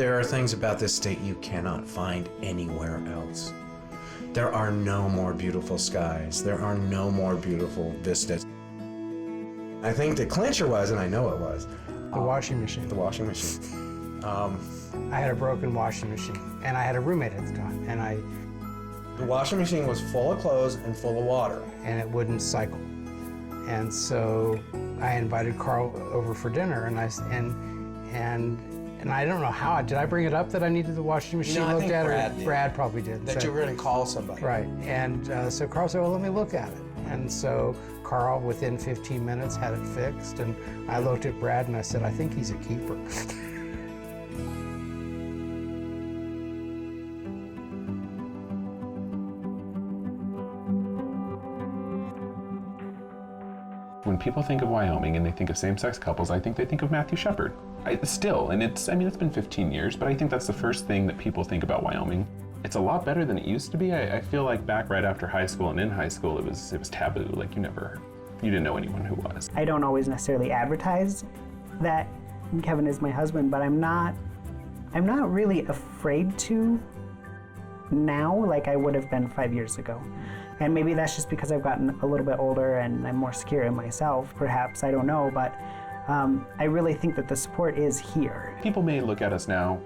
There are things about this state you cannot find anywhere else. There are no more beautiful skies. There are no more beautiful vistas. I think the clincher was, and I know it was, the washing machine. The washing machine. I had a broken washing machine, and I had a roommate at the time, and the washing machine was full of clothes and full of water. And it wouldn't cycle. And so I invited Carl over for dinner, and I don't know how, did I bring it up that I needed the washing machine I looked think at? Brad Or did. Brad probably did. That you were going to call somebody. Right, and so Carl said, well, let me look at it. And so Carl, within 15 minutes, had it fixed, and I looked at Brad and I said, I think he's a keeper. When people think of Wyoming and they think of same-sex couples, I think they think of Matthew Shepard. Still, and it's been 15 years, but I think that's the first thing that people think about Wyoming. It's a lot better than it used to be. I feel like back right after high school and in high school, it was taboo. Like you didn't know anyone who was. I don't always necessarily advertise that Kevin is my husband, but I'm not really afraid to now like I would have been 5 years ago. And maybe that's just because I've gotten a little bit older and I'm more secure in myself, perhaps, I don't know, but I really think that the support is here. People may look at us now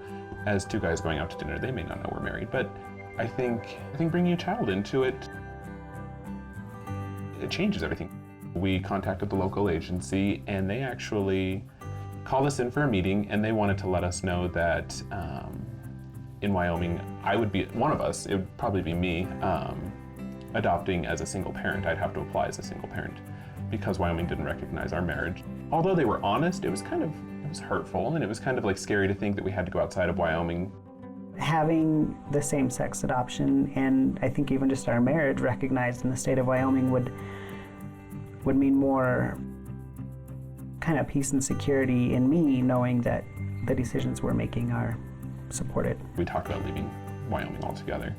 as two guys going out to dinner. They may not know we're married, but I think bringing a child into it changes everything. We contacted the local agency and they actually called us in for a meeting and they wanted to let us know that in Wyoming, I would be, one of us, it would probably be me, adopting as a single parent. I'd have to apply as a single parent because Wyoming didn't recognize our marriage. Although they were honest, it was hurtful and it was kind of like scary to think that we had to go outside of Wyoming. Having the same-sex adoption and I think even just our marriage recognized in the state of Wyoming would mean more kind of peace and security in me knowing that the decisions we're making are supported. We talked about leaving Wyoming altogether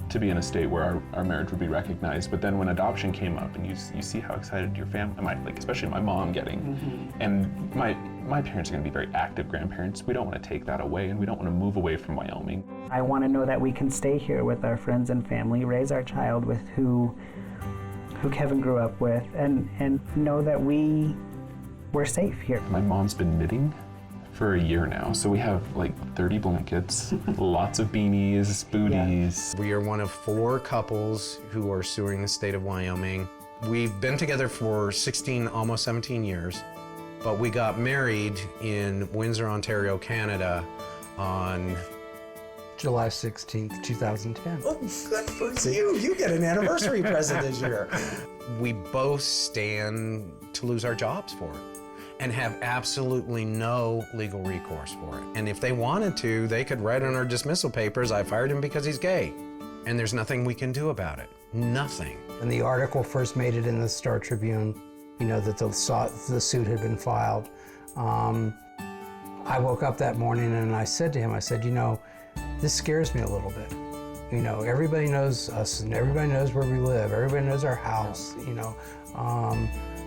to be in a state where our marriage would be recognized, but then when adoption came up and you see how excited your family, especially my mom getting, and my parents are going to be very active grandparents. We don't want to take that away and we don't want to move away from Wyoming. I want to know that we can stay here with our friends and family, raise our child with who Kevin grew up with, and know that we're safe here. My mom's been knitting for a year now, so we have like 30 blankets, lots of beanies, booties. We are one of 4 couples who are suing the state of Wyoming. We've been together for 16, almost 17 years, but we got married in Windsor, Ontario, Canada on July 16th, 2010. Oh, good for you. You get an anniversary present this year. We both stand to lose our jobs for it and have absolutely no legal recourse for it. And if they wanted to, they could write on our dismissal papers, I fired him because he's gay. And there's nothing we can do about it. Nothing. When the article first made it in the Star Tribune, that the suit had been filed, I woke up that morning and I said to him, I said, this scares me a little bit. Everybody knows us and everybody knows where we live. Everybody knows our house,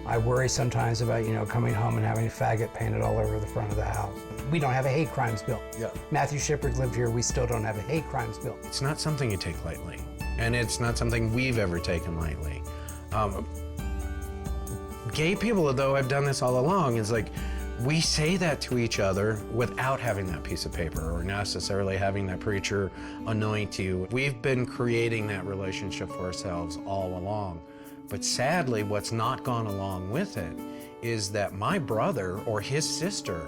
I worry sometimes about, coming home and having a faggot painted all over the front of the house. We don't have a hate crimes bill. Yeah. Matthew Shepard lived here, we still don't have a hate crimes bill. It's not something you take lightly, and it's not something we've ever taken lightly. Gay people, though, have done this all along. It's like, we say that to each other without having that piece of paper or necessarily having that preacher anoint you. We've been creating that relationship for ourselves all along. But sadly, what's not gone along with it is that my brother or his sister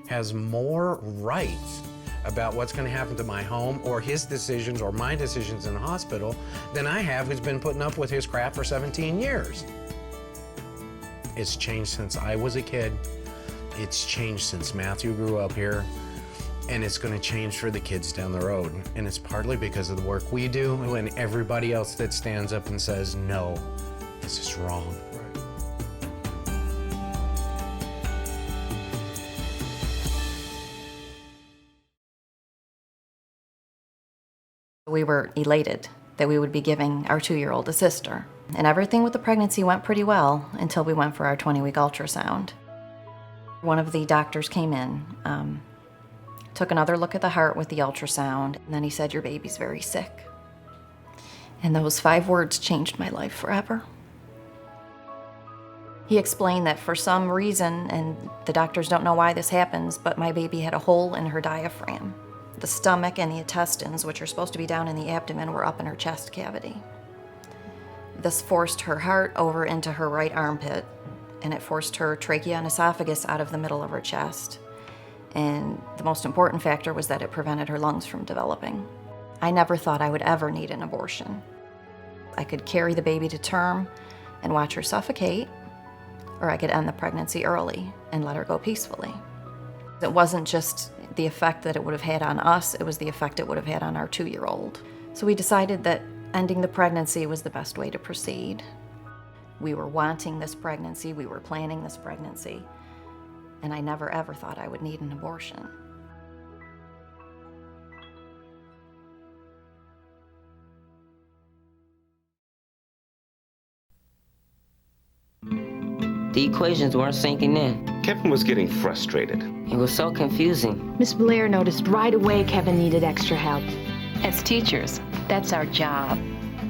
has more rights about what's going to happen to my home or his decisions or my decisions in the hospital than I have, who's been putting up with his crap for 17 years. It's changed since I was a kid. It's changed since Matthew grew up here. And it's going to change for the kids down the road. And it's partly because of the work we do and everybody else that stands up and says, no, this is wrong. We were elated that we would be giving our 2-year-old a sister. And everything with the pregnancy went pretty well until we went for our 20-week ultrasound. One of the doctors came in took another look at the heart with the ultrasound, and then he said, "Your baby's very sick." And those 5 words changed my life forever. He explained that for some reason, and the doctors don't know why this happens, but my baby had a hole in her diaphragm. The stomach and the intestines, which are supposed to be down in the abdomen, were up in her chest cavity. This forced her heart over into her right armpit, and it forced her trachea and esophagus out of the middle of her chest. And the most important factor was that it prevented her lungs from developing. I never thought I would ever need an abortion. I could carry the baby to term and watch her suffocate, or I could end the pregnancy early and let her go peacefully. It wasn't just the effect that it would have had on us, it was the effect it would have had on our 2-year-old. So we decided that ending the pregnancy was the best way to proceed. We were wanting this pregnancy, we were planning this pregnancy, and I never ever thought I would need an abortion. The equations weren't sinking in. Kevin was getting frustrated. It was so confusing. Miss Blair noticed right away Kevin needed extra help. As teachers, that's our job.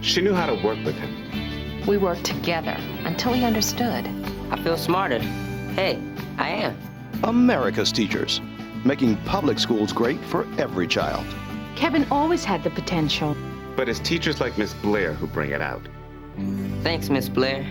She knew how to work with him. We worked together until he understood. I feel smarter. Hey, I am. America's teachers, making public schools great for every child. Kevin always had the potential. But it's teachers like Miss Blair who bring it out. Thanks, Miss Blair.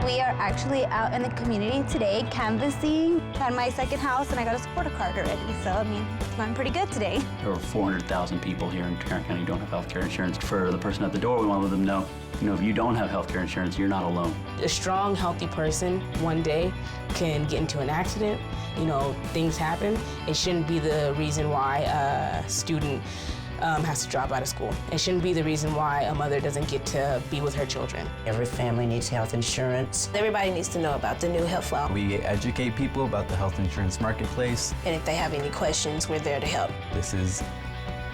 We are actually out in the community today canvassing. Had my second house and I got a supporter card already, so I mean, it's going pretty good today. Over 400,000 people here in Tarrant County don't have health care insurance. For the person at the door, we want to let them know, if you don't have health care insurance, you're not alone. A strong, healthy person one day can get into an accident. Things happen. It shouldn't be the reason why a student has to drop out of school. It shouldn't be the reason why a mother doesn't get to be with her children. Every family needs health insurance. Everybody needs to know about the new Health Law. We educate people about the health insurance marketplace. And if they have any questions, we're there to help. This is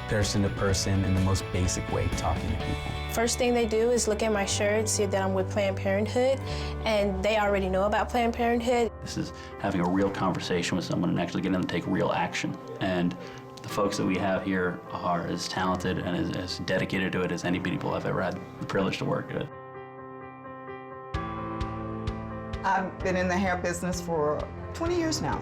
person to person in the most basic way, talking to people. First thing they do is look at my shirt, see that I'm with Planned Parenthood, and they already know about Planned Parenthood. This is having a real conversation with someone and actually getting them to take real action. And the folks that we have here are as talented and as dedicated to it as any people I've ever had the privilege to work with. I've been in the hair business for 20 years now.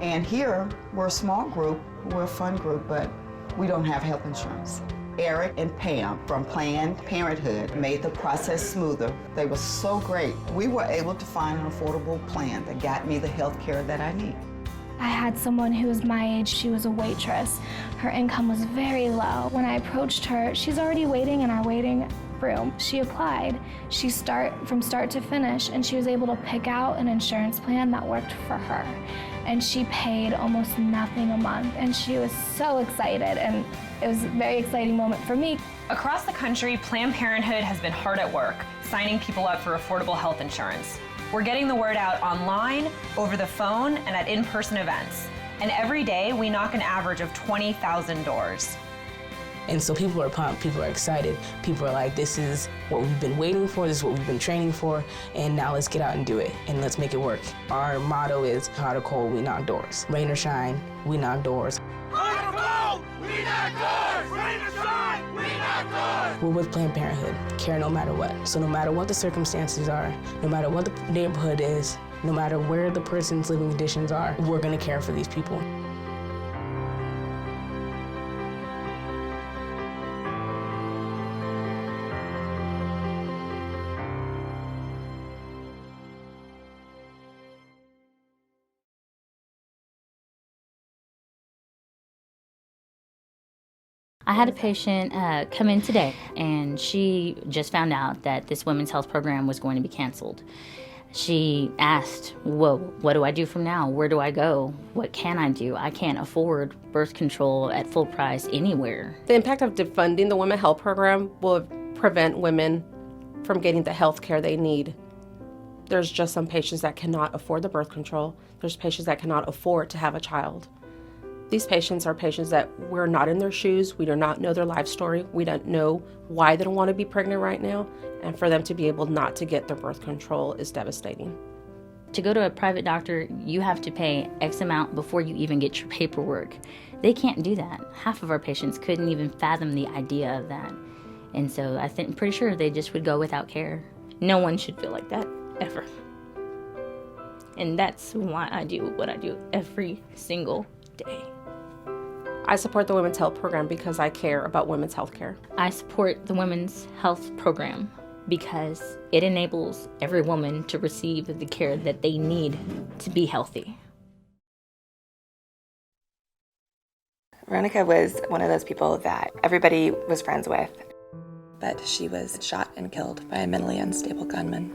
And here, we're a small group, we're a fun group, but we don't have health insurance. Eric and Pam from Planned Parenthood made the process smoother. They were so great. We were able to find an affordable plan that got me the health care that I need. I had someone who was my age. She was a waitress. Her income was very low. When I approached her, she's already waiting in our waiting room. She applied. From start to finish, and she was able to pick out an insurance plan that worked for her. And she paid almost nothing a month, and she was so excited, and it was a very exciting moment for me. Across the country, Planned Parenthood has been hard at work, signing people up for affordable health insurance. We're getting the word out online, over the phone, and at in-person events. And every day, we knock an average of 20,000 doors. And so people are pumped, people are excited, people are like, this is what we've been waiting for, this is what we've been training for, and now let's get out and do it, and let's make it work. Our motto is, hot or cold, we knock doors. Rain or shine, we knock doors. Hot or cold, we knock doors! Rain or shine, we knock doors! We're with Planned Parenthood, care no matter what. So no matter what the circumstances are, no matter what the neighborhood is, no matter where the person's living conditions are, we're gonna care for these people. I had a patient come in today, and she just found out that this women's health program was going to be canceled. She asked, well, what do I do from now? Where do I go? What can I do? I can't afford birth control at full price anywhere. The impact of defunding the Women Health Program will prevent women from getting the health care they need. There's just some patients that cannot afford the birth control. There's patients that cannot afford to have a child. These patients are patients that we're not in their shoes. We do not know their life story. We don't know why they don't want to be pregnant right now. And for them to be able not to get their birth control is devastating. To go to a private doctor, you have to pay X amount before you even get your paperwork. They can't do that. Half of our patients couldn't even fathom the idea of that. And so I'm pretty sure they just would go without care. No one should feel like that, ever. And that's why I do what I do every single day. I support the Women's Health Program because I care about women's health care. I support the Women's Health Program because it enables every woman to receive the care that they need to be healthy. Veronica was one of those people that everybody was friends with, but she was shot and killed by a mentally unstable gunman.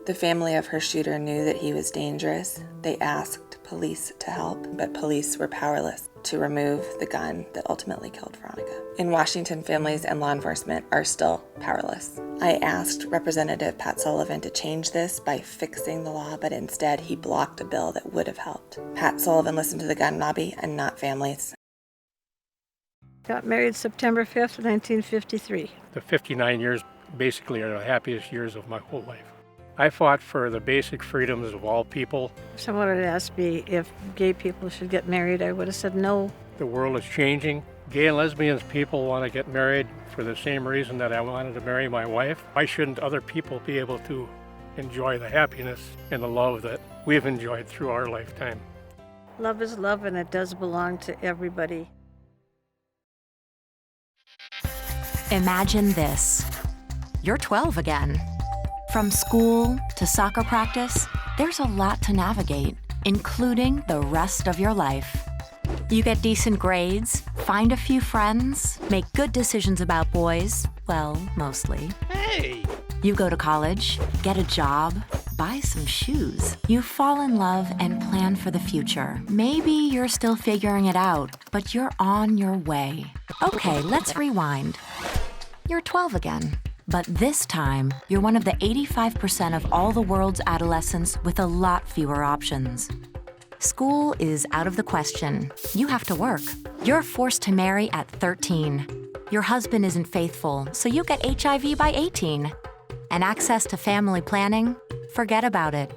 The family of her shooter knew that he was dangerous. They asked police to help, but police were powerless to remove the gun that ultimately killed Veronica. In Washington, families and law enforcement are still powerless. I asked Representative Pat Sullivan to change this by fixing the law, but instead he blocked a bill that would have helped. Pat Sullivan listened to the gun lobby and not families. Got married September 5th, 1953. The 59 years basically are the happiest years of my whole life. I fought for the basic freedoms of all people. If someone had asked me if gay people should get married, I would have said no. The world is changing. Gay and lesbian people want to get married for the same reason that I wanted to marry my wife. Why shouldn't other people be able to enjoy the happiness and the love that we've enjoyed through our lifetime? Love is love, and it does belong to everybody. Imagine this. You're 12 again. From school to soccer practice, there's a lot to navigate, including the rest of your life. You get decent grades, find a few friends, make good decisions about boys, well, mostly. Hey! You go to college, get a job, buy some shoes. You fall in love and plan for the future. Maybe you're still figuring it out, but you're on your way. Okay, let's rewind. You're 12 again. But this time, you're one of the 85% of all the world's adolescents with a lot fewer options. School is out of the question. You have to work. You're forced to marry at 13. Your husband isn't faithful, so you get HIV by 18. And access to family planning? Forget about it.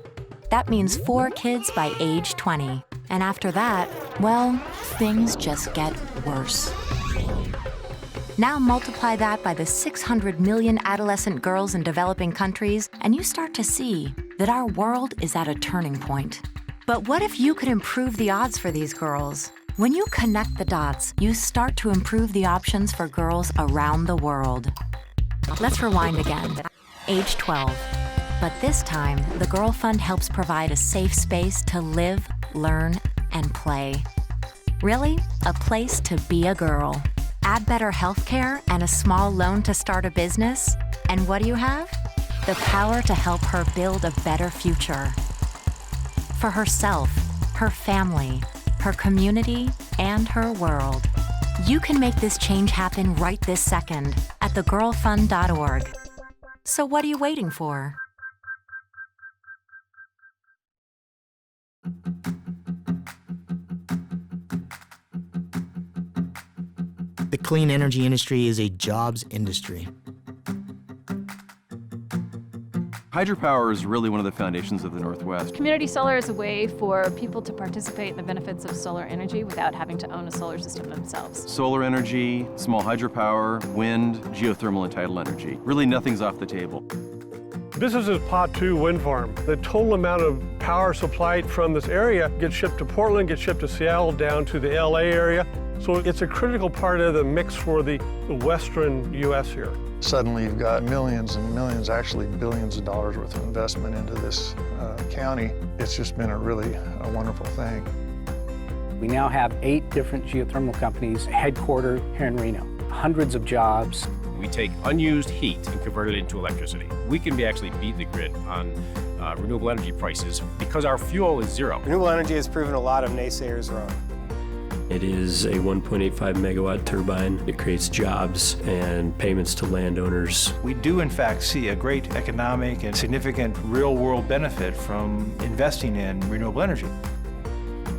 That means 4 kids by age 20. And after that, well, things just get worse. Now multiply that by the 600 million adolescent girls in developing countries, and you start to see that our world is at a turning point. But what if you could improve the odds for these girls? When you connect the dots, you start to improve the options for girls around the world. Let's rewind again. Age 12. But this time, the Girl Fund helps provide a safe space to live, learn, and play. Really, a place to be a girl. Add better health care and a small loan to start a business, and what do you have? The power to help her build a better future. For herself, her family, her community, and her world. You can make this change happen right this second at thegirlfund.org. So what are you waiting for? The clean energy industry is a jobs industry. Hydropower is really one of the foundations of the Northwest. Community solar is a way for people to participate in the benefits of solar energy without having to own a solar system themselves. Solar energy, small hydropower, wind, geothermal, and tidal energy. Really nothing's off the table. This is a Pot 2 wind farm. The total amount of power supplied from this area gets shipped to Portland, gets shipped to Seattle, down to the LA area. So it's a critical part of the mix for the western U.S. here. Suddenly you've got millions and millions, actually billions of dollars worth of investment into this county. It's just been a wonderful thing. We now have 8 different geothermal companies headquartered here in Reno. Hundreds of jobs, We take unused heat and convert it into electricity. We can actually beat the grid on renewable energy prices because our fuel is zero. Renewable energy has proven a lot of naysayers wrong. It is a 1.85 megawatt turbine. It creates jobs and payments to landowners. We do in fact see a great economic and significant real-world benefit from investing in renewable energy.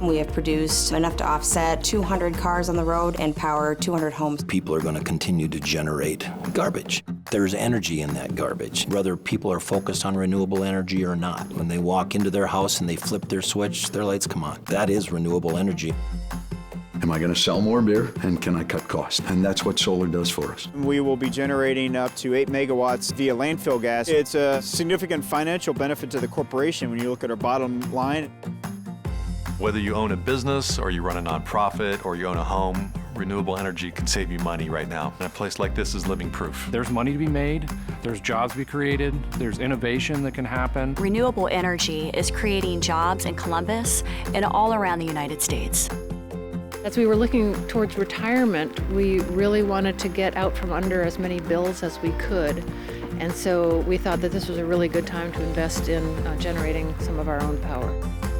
We have produced enough to offset 200 cars on the road and power 200 homes. People are going to continue to generate garbage. There's energy in that garbage, whether people are focused on renewable energy or not. When they walk into their house and they flip their switch, their lights come on. That is renewable energy. Am I going to sell more beer, and can I cut costs? And that's what solar does for us. We will be generating up to 8 megawatts via landfill gas. It's a significant financial benefit to the corporation when you look at our bottom line. Whether you own a business or you run a nonprofit or you own a home, renewable energy can save you money right now. And a place like this is living proof. There's money to be made, there's jobs to be created, there's innovation that can happen. Renewable energy is creating jobs in Columbus and all around the United States. As we were looking towards retirement, we really wanted to get out from under as many bills as we could. And so we thought that this was a really good time to invest in generating some of our own power.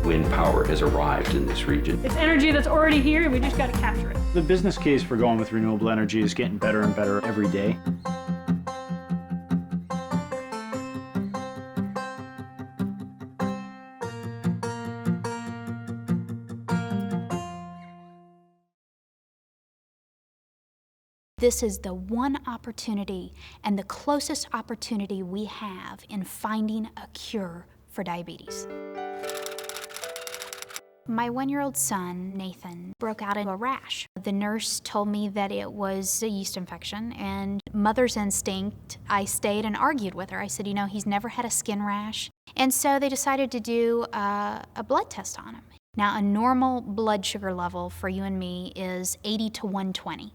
Wind power has arrived in this region. It's energy that's already here, and we just got to capture it. The business case for going with renewable energy is getting better and better every day. This is the one opportunity and the closest opportunity we have in finding a cure for diabetes. My 1-year-old son, Nathan, broke out in a rash. The nurse told me that it was a yeast infection, and mother's instinct, I stayed and argued with her. I said, you know, he's never had a skin rash. And so they decided to do a blood test on him. Now, a normal blood sugar level for you and me is 80 to 120.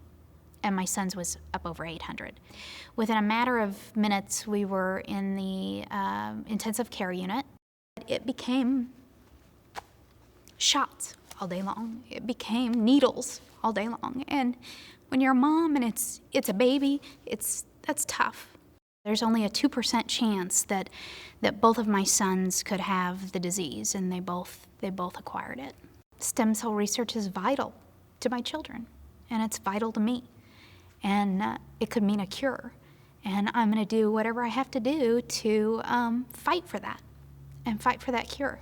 And my son's was up over 800. Within a matter of minutes, we were in the intensive care unit. It became shots all day long. It became needles all day long. And when you're a mom and it's a baby, that's tough. There's only a 2% chance that both of my sons could have the disease, and they both acquired it. Stem cell research is vital to my children, and it's vital to me. And it could mean a cure. And I'm going to do whatever I have to do to fight for that and fight for that cure.